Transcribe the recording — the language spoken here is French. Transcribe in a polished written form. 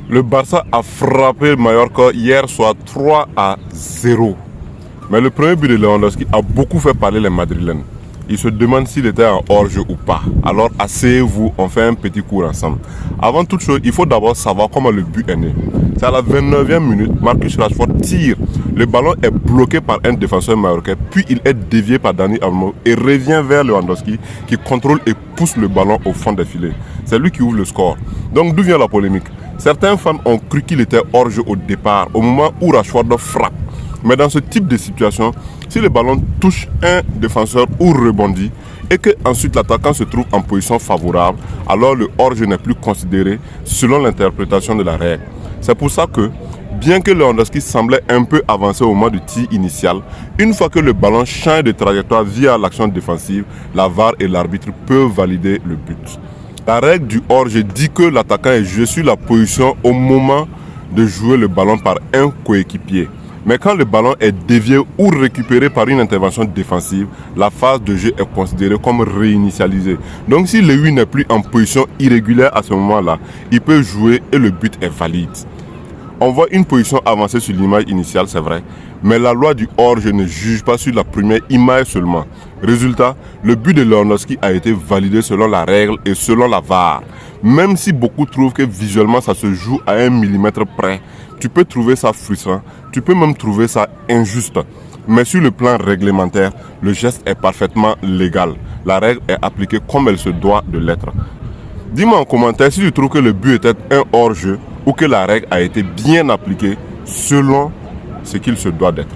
Le Barça a frappé Mallorca hier soir 3-0. Mais le premier but de Lewandowski a beaucoup fait parler les Madrilènes. Ils se demandent s'il était en hors-jeu ou pas. Alors asseyez-vous, on fait un petit cours ensemble. Avant toute chose, il faut d'abord savoir comment le but est né. C'est à la 29e minute, Marcus Rashford tire. Le ballon est bloqué par un défenseur marocain, puis il est dévié par Dani Olmo et revient vers Lewandowski qui contrôle et pousse le ballon au fond des filets. C'est lui qui ouvre le score. Donc d'où vient la polémique? Certains fans ont cru qu'il était hors-jeu au départ, au moment où Rashford frappe. Mais dans ce type de situation, si le ballon touche un défenseur ou rebondit et que ensuite l'attaquant se trouve en position favorable, alors le hors-jeu n'est plus considéré selon l'interprétation de la règle. C'est pour ça que, bien que Lewandowski semblait un peu avancé au moment du tir initial, une fois que le ballon change de trajectoire via l'action défensive, la VAR et l'arbitre peuvent valider le but. La règle du hors-jeu dit que l'attaquant est joué sur la position au moment de jouer le ballon par un coéquipier. Mais quand le ballon est dévié ou récupéré par une intervention défensive, la phase de jeu est considérée comme réinitialisée. Donc si le 8 n'est plus en position irrégulière à ce moment-là, il peut jouer et le but est valide. On voit une position avancée sur l'image initiale, c'est vrai, mais la loi du hors-jeu ne juge pas sur la première image seulement. Résultat, le but de Lewandowski a été validé selon la règle et selon la VAR. Même si beaucoup trouvent que visuellement ça se joue à 1 millimètre près, tu peux trouver ça frustrant, tu peux même trouver ça injuste. Mais sur le plan réglementaire, le geste est parfaitement légal. La règle est appliquée comme elle se doit de l'être. Dis-moi en commentaire si tu trouves que le but était un hors-jeu ou que la règle a été bien appliquée selon ce qu'il se doit d'être.